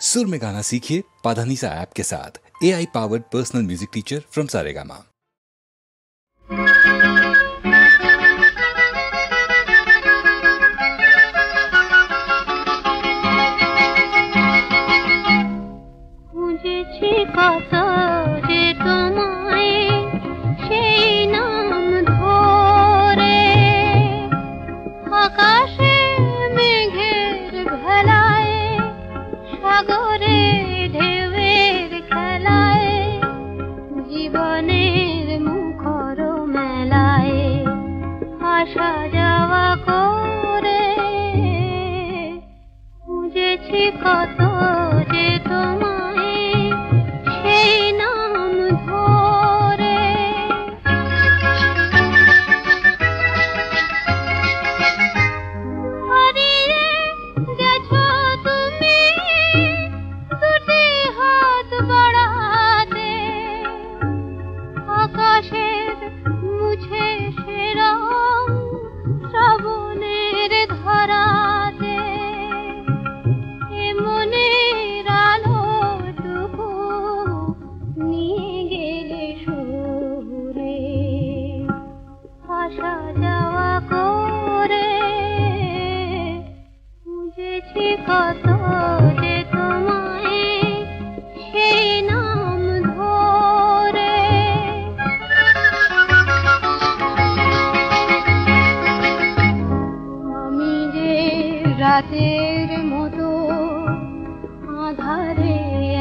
सुर में गाना सीखिए पाधानीसा ऐप के साथ। AI powered personal music teacher from Saregama. রাতের মতো আধারে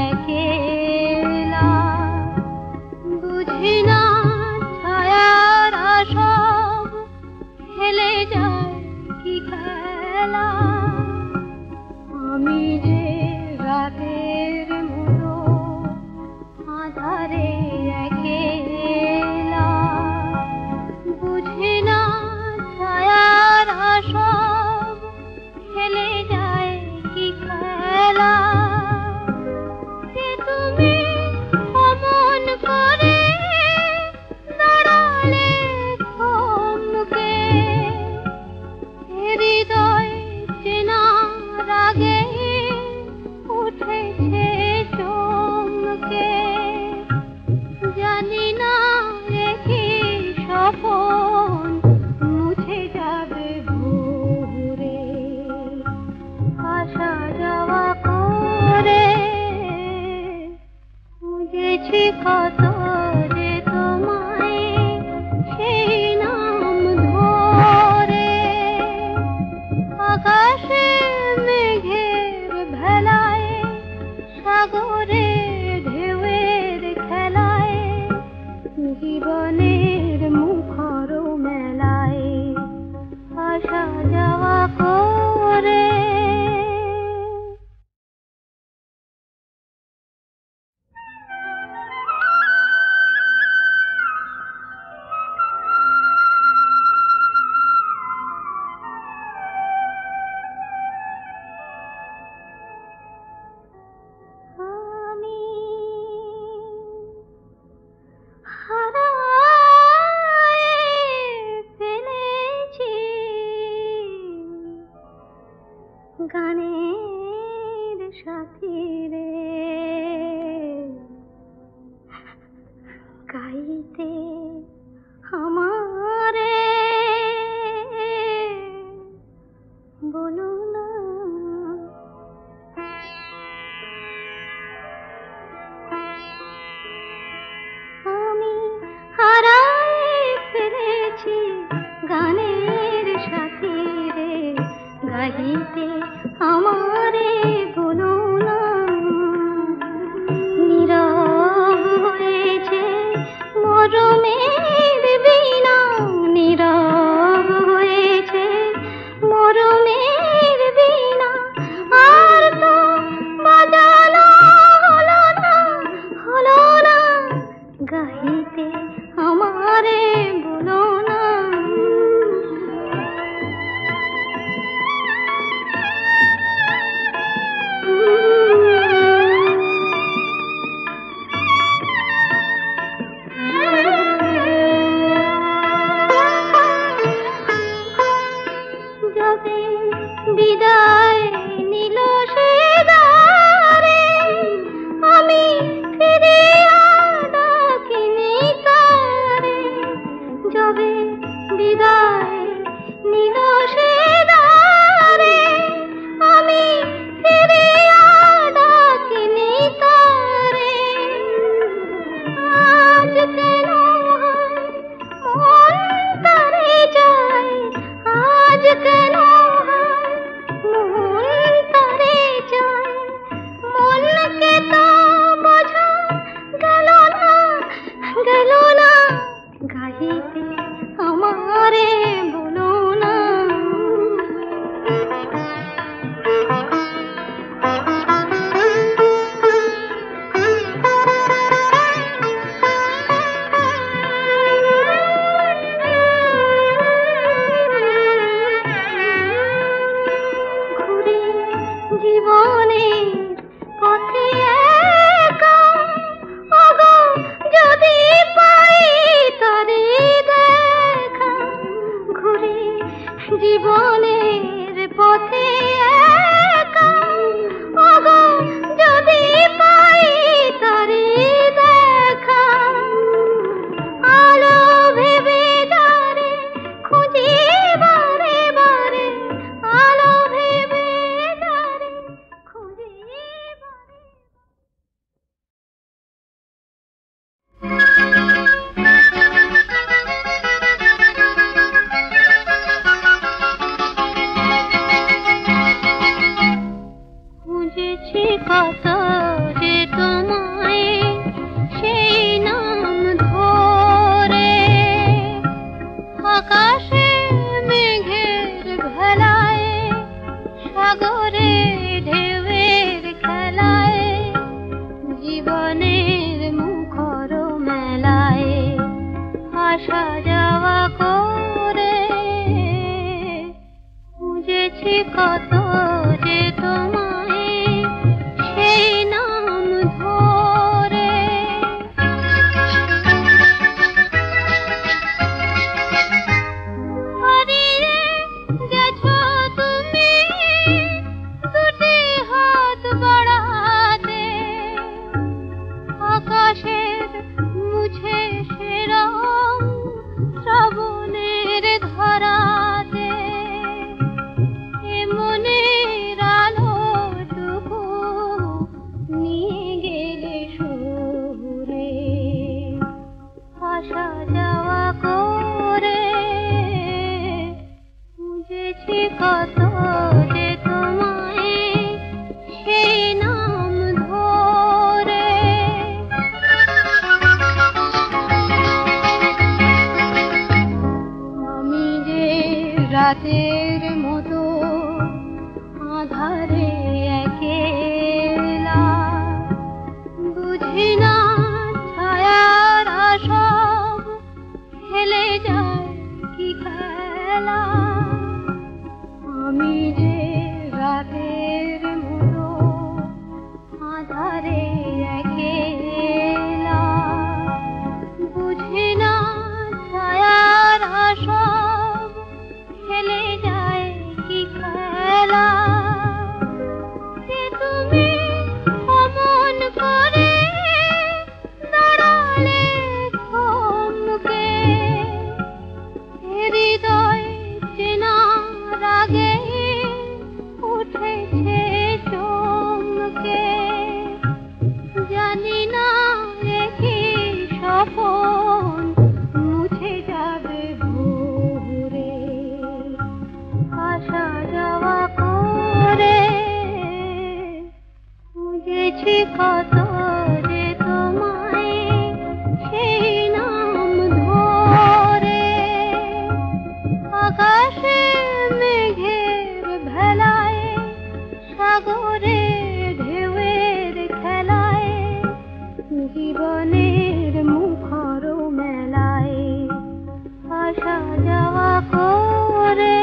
একেলা বুঝি না ছায়ার সব খেলে যায় কি খেলা আমি যে রাতের মতো আধারে একেলা বুঝি না ছায়ার সব খেলে যায় কি খেলা যে তুমি অমন করে দাঁড়ালে থমকে হৃদয় চেনার আগে উঠেছে চমকে জানি না কি স্বপন মুছে যাবে ভোরে আসা যাওয়া করে বুঝেছি কত যে তোমায় সেই নাম ধরে আকাশে মেঘের ভেলায় সাগরে ঢেউয়ের খেলায় জীবনের মুখর মেলায় আসা যাওয়া করে গানের সাথী রে গাইতে আমারে বলো না আমি হারায় ফেলেছি গানের সাথী রে গাইতে আমারে বলো না নীরব হয়েছে মরমের বিনা কত যে তোমায় সেই নাম ধরে, আকাশে মেঘের ভেলায় সাগরে ঢেউয়ের খেলায় জীবনের মুখর মেলায় আসা যাওয়া করে খুঁজেছি কত যে তোমায় সেই নাম ধরে। হারিয়ে গেছো তুমি দুটি হাত বাড়াতে, আকাশের মুছে সে রং শ্রাবণের ধারাতে, এ মনের আলোটুকু নিয়ে গেলে সুরে আসা যাওয়া করে খুঁজেছি কত যে তোমায় সেই নাম ধরে। আমি যে রাতের মতো আধারে একেলা, বুঝি না ছায়ার সব খেলে যায় কি খেলা। আমি যে রাতের মতো আধারে একেলা, বুঝি না ছায়ার সব খেলে যায় কি খেলা। যে তুমি অমন করে দাঁড়ালে থমকে, হৃদয় চেনার আগে উঠেছে চমকে। জানি না কি স্বপন মুছে যাবে ভোরে আসা যাওয়া করে খুঁজেছি কত যে তোমায় সেই নাম ধরে। আকাশে মেঘের ভেলায় সাগরে ঢেউয়ের খেলায় জীবনের মুখর মেলায় আসা যাওয়া করে।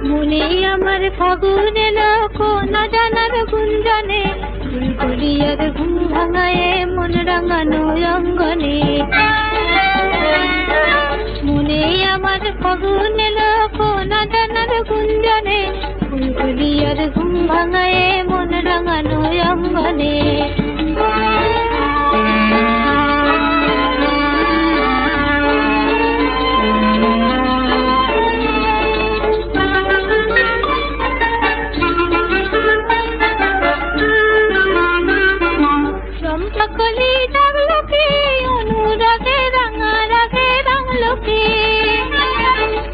মনে আমার ফাগুন এলো কোন জানার গুঞ্জনে, ফুলকলিয়ার ঘুম ভাঙায়ে মন রাঙানো অঙ্গনে। মনে আমার ফাগুন এলো কোন জানার গুঞ্জনে, ফুলকলিয়ার ঘুম ভাঙায়ে মন রাঙানো অঙ্গনে। চম্পাকলি জাগলো কি অনুরাগে রাঙা রাগে রাঙলো কি,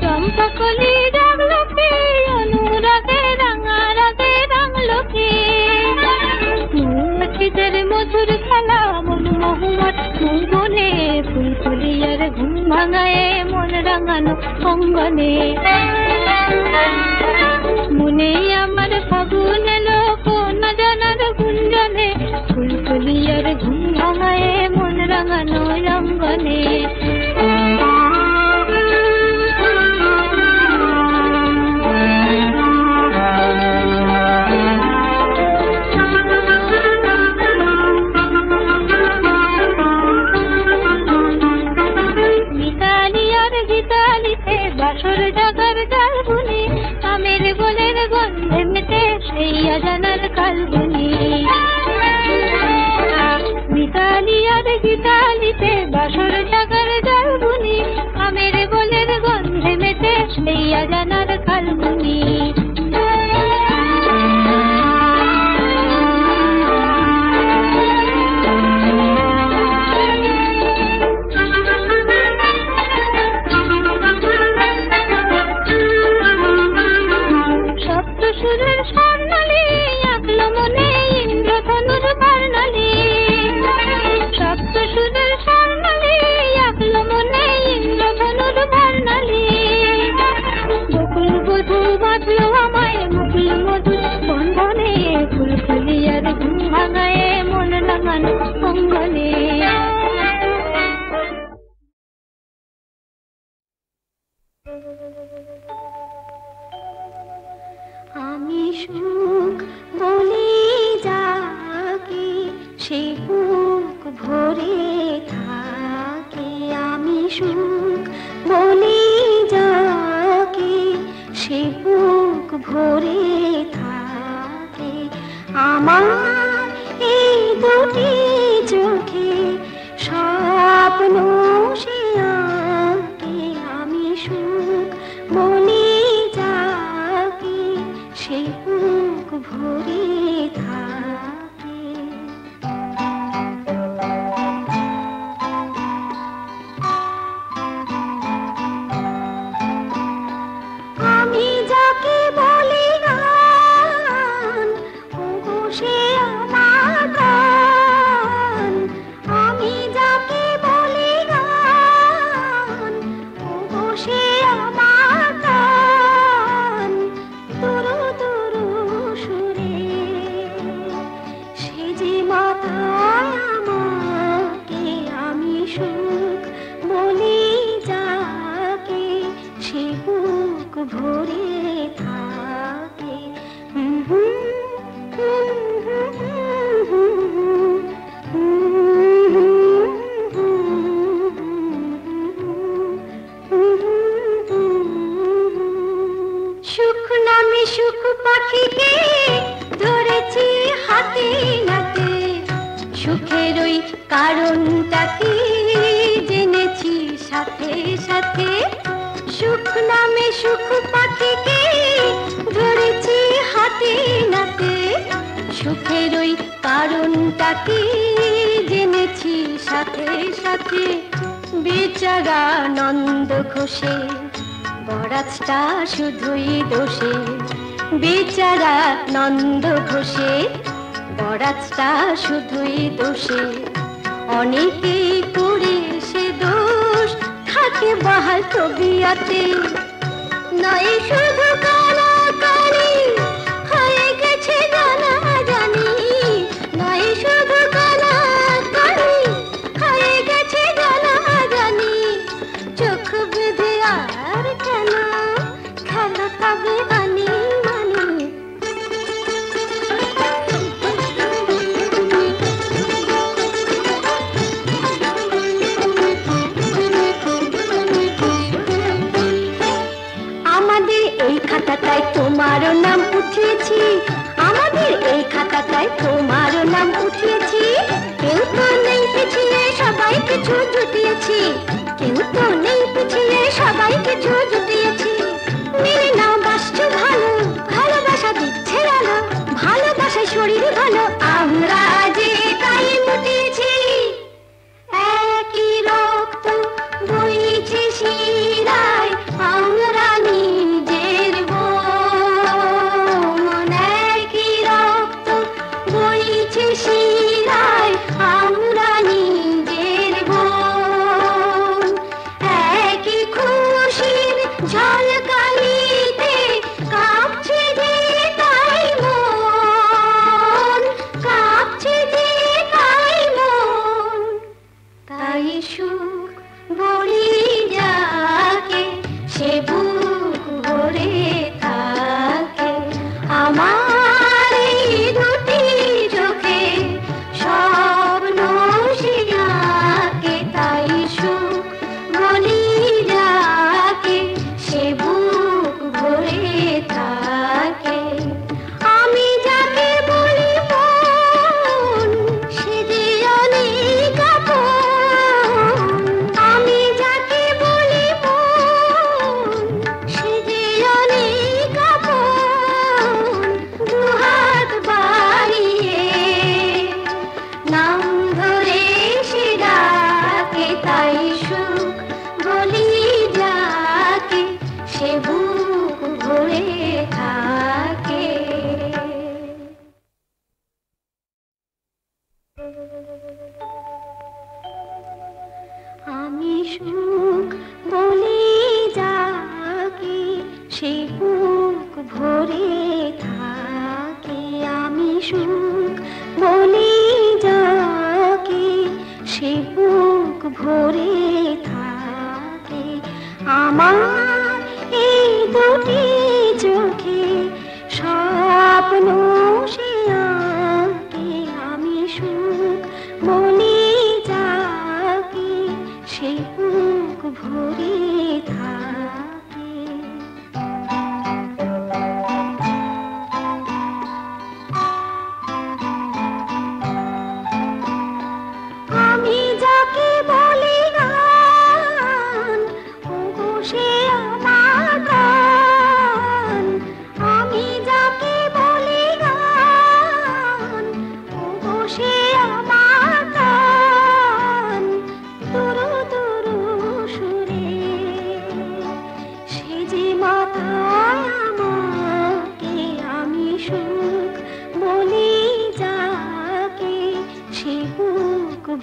চম্পাকলি জাগলো কি অনুরাগে রাঙা রাগে রাঙলো কি। মৌমাছিদের মধুর খেলা মন মহুয়ার মঙ্গনে, ফুলকলিয়ার ঘুম ভাঙায়ে মন রাঙানো অঙ্গনে। মনে আমার ফাগুন এলো কোন জানার গুঞ্জনে, ফুলকলিয়ার ঘুম ভাঙায়ে মন রাঙানো অঙ্গনে। গীতালিতে বাসর জাগার জালবুনি, আমের গোলের গন্ধে মেতে সেই আজানার কালবুনি। মিতালিয়ার গীতালিতে বাসর জাগার জালবুনি, আমের গোলের গন্ধে মেতে সেই আজানার কালবুনি। ভরে থাকে আমি সুখ বলি যাকে সে বুক ভরে থাকে আমার এই দুটি চোখে স্বপ্ন সে আঁকে আমি সুখ বলি যাকে সে বুক ভরে থাকে আমি যাকে বলি গান ওগো সে আমার প্রাণ আমি যাকে বলি গান ওগো সে আমার প্রাণ দুরু দুরু সুরে সে যে মাথায় আমাকে আমি সুখ বলি যাকে সে বুক ভরে থাকে সুখ নামে সুখ পাখিকে ধরেছি হাতে নাতে সুখের ওই কারণটা কি জেনেছি সাথে সাথে সুখ নামে সুখ পাখিকে ধরেছি হাতে নাতে সুখের ওই কারণটা কি জেনেছি সাথে সাথে বেচারা নন্দ ঘোষে বরাতটা শুধুই দোষে বেচারা নন্দ ঘোষে বরাতটা শুধুই দোষে অনেকে করে সে দোষ থাকে বাহাল তবিয়াতে নয় শুধু কালাকারি হয়ে গেছে জানা জানি নয় শুধু কালাকারি হয়ে গেছে জানা জানি চোখ বেঁধে আর কেন খেলা তবে মানি মানি আমাদের এই খাতাটায় তোমারও নাম উঠিয়েছি আমাদের এই খাতাটায় তোমারও নাম উঠিয়েছি কেউ তো নেই পিছিয়ে সবাই কিছু জুটিয়েছি কেউ তো নেই পিছিয়ে সবাই কিছু জুটিয়েছি মেনে নাও বাসছো ভালো ভালোবাসা দিচ্ছে আলো ভালোবাসা শরীর ভালো আমরা যে তাই মুটিয়েছি একই রক্ত বইছে শিরায় আমরা নিজের বোন একই রক্ত বইছে শিরায় আমরা নিজের বোন একই খুশির ঝলকানিতে কাঁপছে যে তাই মন কাঁপছে যে তাই মন তাই সুখ বলি যাকে সে বুক ভরে থাকে আমার এই দুটি চোখে স্বপ্ন সে আঁকে তাই সুখ বলি যাকে সে বুক ভরে থাকে আমি যাকে বলি মন সে যে অনেক আপন আমি যাকে বলি মন সে যে অনেক আপন দুহাত বাড়িয়ে নাম ধরে সে ডাকে তাই সুখ বলি যাকে সে বুক ভরে থাকে আমি সুখ বলি যাকে সে বুক ভরে থাকে আমি সুখ বলি যাকে সে বুক ভরে থাকে আমার এই দুটি চোখে স্বপ্ন সে আঁকে আমি সুখ বলি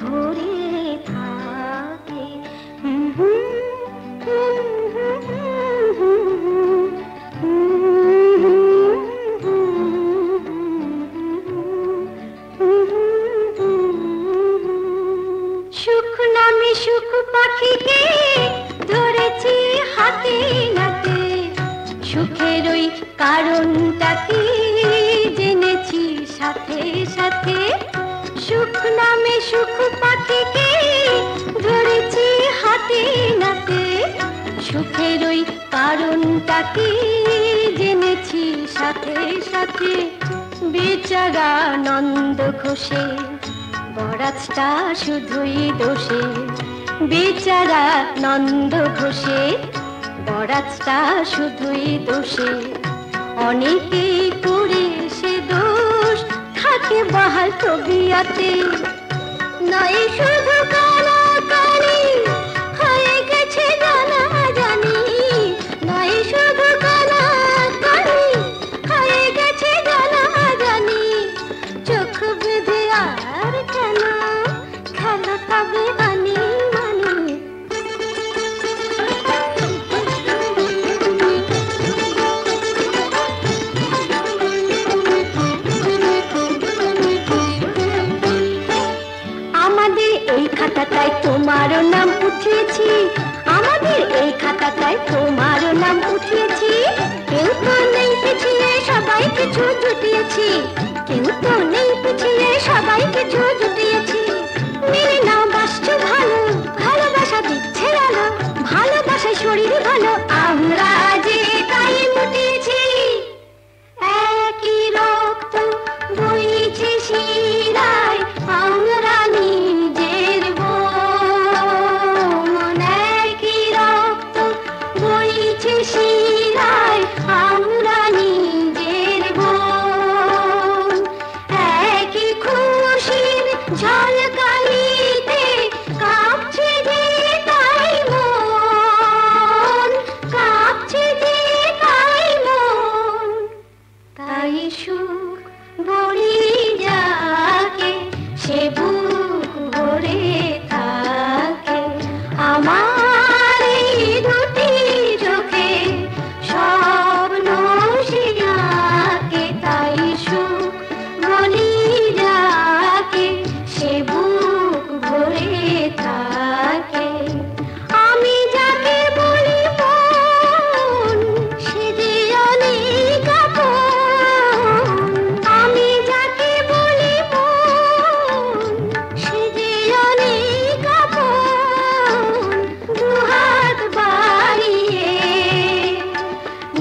ভরে থাকে। সুখ নামে সুখ পাখিকে ধরেছি হাতে নাতে, সুখের ওই কারণটা কি জেনেছি সাথে সাথে। সুখ নামে সুখ পাখিকে ধরেছি হাতে নাতে, সুখের ওই কারণটা কি জেনেছি সাথে সাথে। বেচারা নন্দ ঘোষে বরাতটা শুধুই দোষে, বেচারা নন্দ ঘোষে বরাতটা শুধুই দোষে। অনেকে করে সে দোষ থাকে বাহাল তবিয়াতে, নয় শুধু কানাকানি হয়ে গেছে জানা জানি, নয় শুধু কানাকানি হয়ে গেছে জানা জানি। চোখ বেঁধে আর কেন খেলা তবে আনি মানি। আমাদের এই খাতাটায় তোমারও নাম উঠিয়েছি, আমাদের এই খাতাটায় তোমারও নাম উঠিয়েছি। কেউ তো নেই পিছিয়ে সবাই কিছু জুটিয়েছি, কেউ তো নেই পিছিয়ে সবাই কিছু জুটিয়েছি। মেনে নাও বাসছো ভালো, ভালোবাসা দিচ্ছে আলো, ভালোবাসায় শরীর ভালো আমরা যে তাই মুটিয়েছি। একই রক্ত বইছে শিরায় আমরা নিজের বোন, একই রক্ত বইছে শিরায় আমরা নিজের বোন। একই খুশির ঝলকানিতে কাঁপছে যে তাই মন, কাঁপছে যে তাই মন। তাই সুখ বলি যাকে সে বুক ভরে থাকে, আমার এই দুটি চোখে স্বপ্ন সে আঁকে। তাই সুখ বলি যাকে সে বুক ভরে থাকে। আমি যাকে বলি মন সে যে অনেক আপন, আমি যাকে বলি মন সে যে অনেক আপন। দুহাত বাড়িয়ে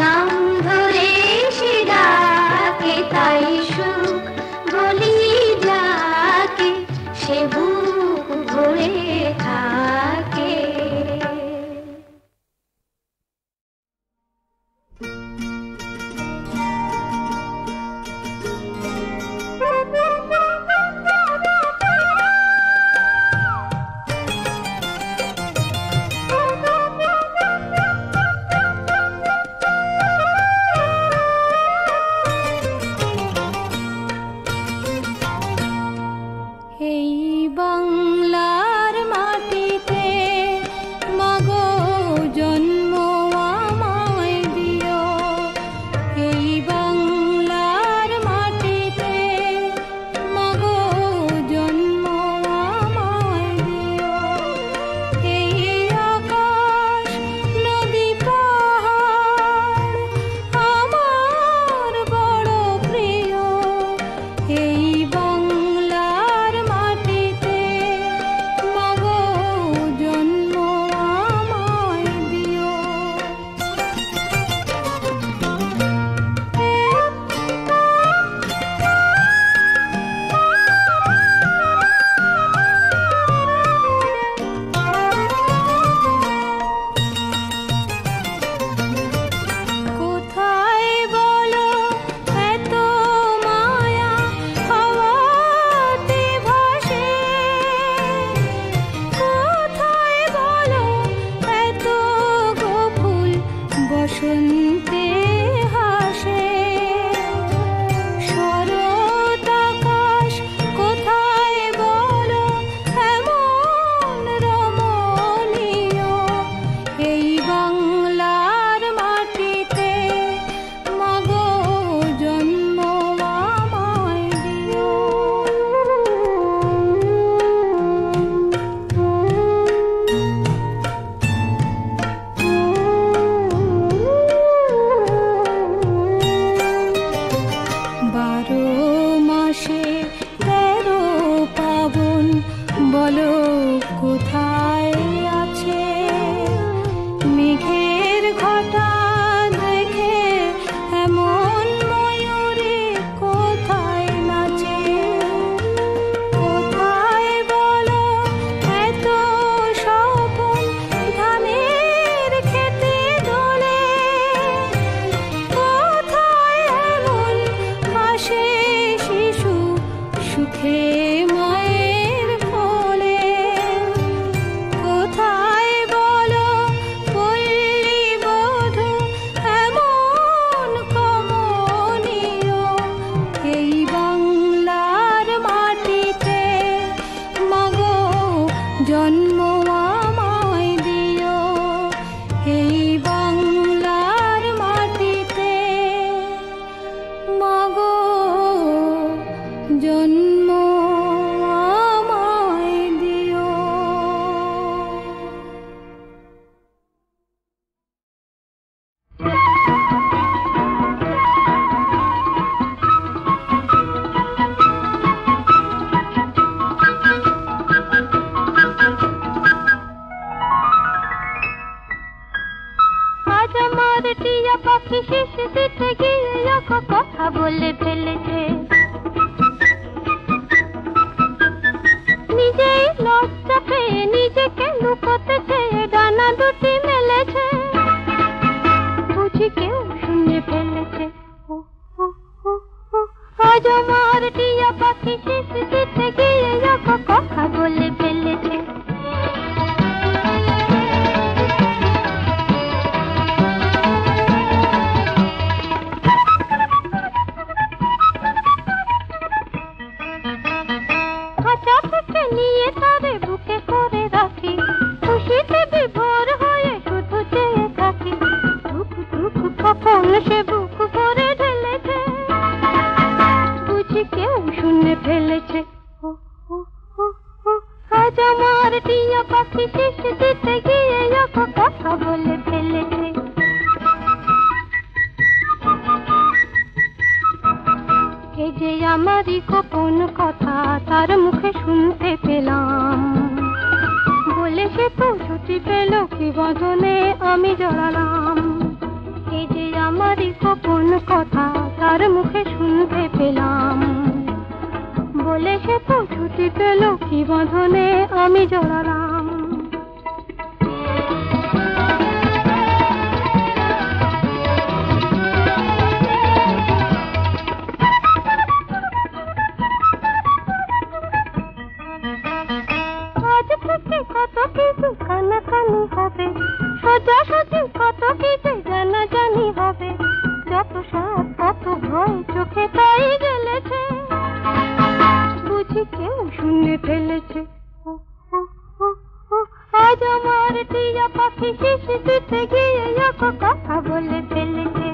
নাম ধরে সে ডাকে, তাই সুখ বলি যাকে সে বুক ভরে থাকে। এই বাংলার মাসে 13 পাবন বলো কোথায় আছে মেঘের ঘটা দেখে এমন ময়ূরে কোথায় নাচে কোথায় বলো এত স্বপন ধানের খেতে দোলে কোথায় এমন হাসে শিশু সুখে মায়ের কোলে কোথায় বলো পল্লী বধূ এমন কমনীয় এই বাংলার মাটিতে মাগো জন্ম আমায় দিও এই বাংলার মাটিতে মাগো জন্ম আমায় দিও। আজ আমার টিয়া পাখি শিশু দিতে গিয়ে কথা বলে ফেলেছে নিজেই লজ্জা পেয়ে নিজেকে লুকোতে চেয়ে ডানা দুটি মেলেছে বুঝি কেউ শুনে ফেলেছে আজ আমার টিয়া পাখি শিশু দিতে গিয়ে কথা বলে ফেলেছে নিয়ে তারে বুকে করে রাখি খুশিতে বিভোর হয়ে শুধু চেয়ে থাকি দুঃখ দুঃখ কখন সে বুক ভরে ঢেলেছে বুঝি কেউ শুনে ফেলেছে আজ আমার টিয়া পাখি শিশু দিতে গিয়ে কথা বলে ফেলেছে এই যে আমারই গোপন কথা তার মুখে শুনতে পেলাম বলে সে তো ছুটি পেল কি বদনে আমি জড়ালাম এই যে আমারই গোপন কথা তার মুখে শুনতে পেলাম বলে সে তো ছুটি পেল কি বদনে আমি জড়ালাম কত কিছু কানাকানি হবে সোজাসুজি কত কিছু জানাজানি হবে যত সাপ কত ভয় চোখে তাই গেলেছে বুঝি কেউ শুনে ফেলেছে আজ আমার টিয়া পাখি শিশু দিতে গিয়ে কথা বলে ফেলেছে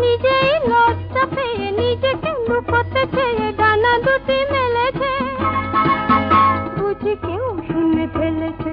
নিজেই লজ্জা পেয়ে নিজেকে লুকোতে চেয়ে ডানা দুটি মেলেছে বুঝি কেউ শুনে ফেলেছে